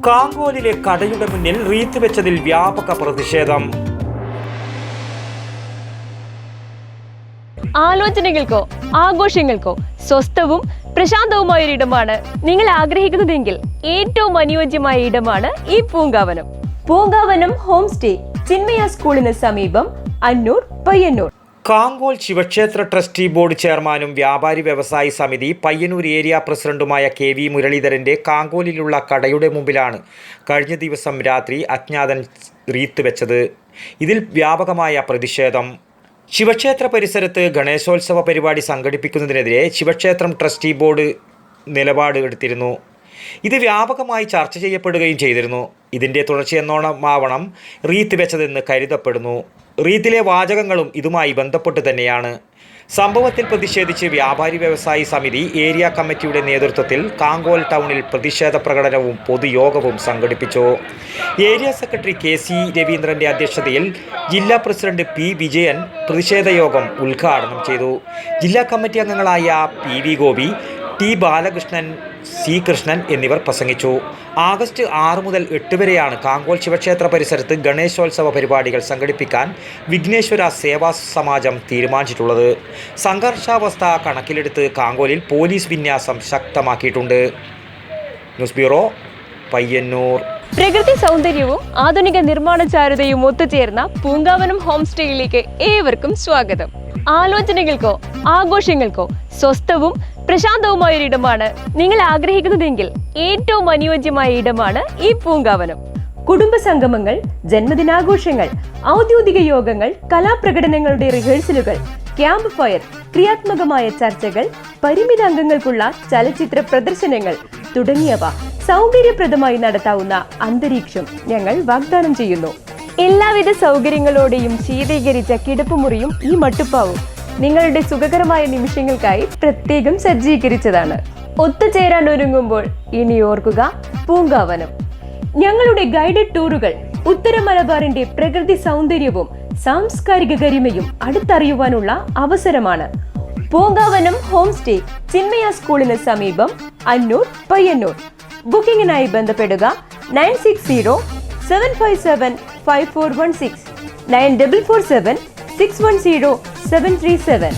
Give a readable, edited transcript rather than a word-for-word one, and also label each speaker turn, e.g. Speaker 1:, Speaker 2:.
Speaker 1: കാങ്കോലിലെ കടയുടെ മുന്നിൽ റീത്ത് വെച്ചതിൽ വ്യാപക പ്രതിഷേധം.
Speaker 2: ആലോചനകൾക്കോ ആഘോഷങ്ങൾക്കോ സ്വസ്ഥവും പ്രശാന്തവുമായ ഒരിടമാണ് നിങ്ങൾ ആഗ്രഹിക്കുന്നതെങ്കിൽ ഏറ്റവും അനുയോജ്യമായ ഇടമാണ് ഈ പൂങ്കാവനം. പൂങ്കാവനം ഹോം സ്റ്റേ, ചിന്മയ സ്കൂളിന് സമീപം, അന്നൂർ, പയ്യന്നൂർ.
Speaker 1: കാങ്കോൽ ശിവക്ഷേത്ര ട്രസ്റ്റി ബോർഡ് ചെയർമാനും വ്യാപാരി വ്യവസായി സമിതി പയ്യന്നൂർ ഏരിയ പ്രസിഡന്റുമായ KV മുരളീധരന്റെ കാങ്കോലിലുള്ള കടയുടെ മുമ്പിലാണ് കഴിഞ്ഞ ദിവസം രാത്രി അജ്ഞാതൻ റീത്ത് വെച്ചത്. ഇതിൽ വ്യാപകമായ പ്രതിഷേധം. ശിവക്ഷേത്ര പരിസരത്ത് ഗണേശോത്സവ പരിപാടി സംഘടിപ്പിക്കുന്നതിനെതിരെ ശിവക്ഷേത്രം ട്രസ്റ്റി ബോർഡ് നിലപാട് എടുത്തിരുന്നു. ഇത് വ്യാപകമായി ചർച്ച ചെയ്യപ്പെടുകയും ചെയ്തിരുന്നു. ഇതിൻ്റെ തുടർച്ചയെന്നോണമാവണം റീത്ത് വെച്ചതെന്ന് കരുതപ്പെടുന്നു. റീത്തിലെ വാചകങ്ങളും ഇതുമായി ബന്ധപ്പെട്ട് തന്നെയാണ്. സംഭവത്തിൽ പ്രതിഷേധിച്ച് വ്യാപാരി വ്യവസായി സമിതി ഏരിയ കമ്മിറ്റിയുടെ നേതൃത്വത്തിൽ കാങ്കോൽ ടൗണിൽ പ്രതിഷേധ പ്രകടനവും പൊതുയോഗവും സംഘടിപ്പിച്ചു. ഏരിയ സെക്രട്ടറി KC രവീന്ദ്രൻ്റെ അധ്യക്ഷതയിൽ ജില്ലാ പ്രസിഡന്റ് P വിജയൻ പ്രതിഷേധ യോഗം ഉദ്ഘാടനം ചെയ്തു. ജില്ലാ കമ്മിറ്റി അംഗങ്ങളായ PV Gopi, T Balakrishnan, C Krishnan എന്നിവർ പ്രസംഗിച്ചു. ആഗസ്റ്റ് 6 മുതൽ 8 വരെയാണ് കാങ്കോൽ ശിവക്ഷേത്ര പരിസരത്ത് ഗണേശോത്സവ പരിപാടികൾ സംഘടിപ്പിക്കാൻ വിഘ്നേശ്വര സേവാ സമാജം തീരുമാനിച്ചിട്ടുള്ളത്. സംഘർഷാവസ്ഥ കണക്കിലെടുത്ത് കാങ്കോലിൽ പോലീസ് വിന്യാസം ശക്തമാക്കിയിട്ടുണ്ട്. News bureau, Payyanur.
Speaker 2: പ്രകൃതി സൗന്ദര്യവും ആധുനിക നിർമ്മാണ ചാരുതയും ഒത്തുചേർന്ന പൂങ്കാവനം ഹോം സ്റ്റേയിലേക്ക് ഏവർക്കും സ്വാഗതം. ആലോചനകൾക്കോ ആഘോഷങ്ങൾക്കോ സ്വസ്ഥവും പ്രശാന്തവുമായ ഒരിടമാണ് നിങ്ങൾ ആഗ്രഹിക്കുന്നതെങ്കിൽ ഏറ്റവും അനുയോജ്യമായ ഇടമാണ് ഈ പൂങ്കാവനം. കുടുംബ സംഗമങ്ങൾ, ജന്മദിനാഘോഷങ്ങൾ, ഔദ്യോഗിക യോഗങ്ങൾ, കലാപ്രകടനങ്ങളുടെ റിഹേഴ്സലുകൾ, ക്യാമ്പ് ഫയർ, ക്രിയാത്മകമായ ചർച്ചകൾ, പരിമിത അംഗങ്ങൾക്കുള്ള ചലച്ചിത്ര പ്രദർശനങ്ങൾ തുടങ്ങിയവ സൗകര്യപ്രദമായി നടത്താവുന്ന അന്തരീക്ഷം ഞങ്ങൾ വാഗ്ദാനം ചെയ്യുന്നു. എല്ലാവിധ സൗകര്യങ്ങളോടെയും ശീതീകരിച്ച കിടപ്പുമുറിയും ഈ മട്ടുപ്പാവും നിങ്ങളുടെ സുഖകരമായ നിമിഷങ്ങൾക്കായി പ്രത്യേകം സജ്ജീകരിച്ചതാണ്. ഒത്തുചേരാൻ ഒരുങ്ങുമ്പോൾ ഇനി ഓർക്കുക പൂങ്കാവനം. ഞങ്ങളുടെ ഗൈഡഡ് ടൂറുകൾ ഉത്തര മലബാറിന്റെ പ്രകൃതി സൗന്ദര്യവും സാംസ്കാരിക ഗരിമയും അടുത്തറിയുവാനുള്ള അവസരമാണ്. പൂങ്കാവനം ഹോം സ്റ്റേ, ചിന്മയ സ്കൂളിന് സമീപം, അന്നൂർ, പയ്യന്നൂർ. ബുക്കിംഗിനായി ബന്ധപ്പെടുക 9607575416, 9447610737.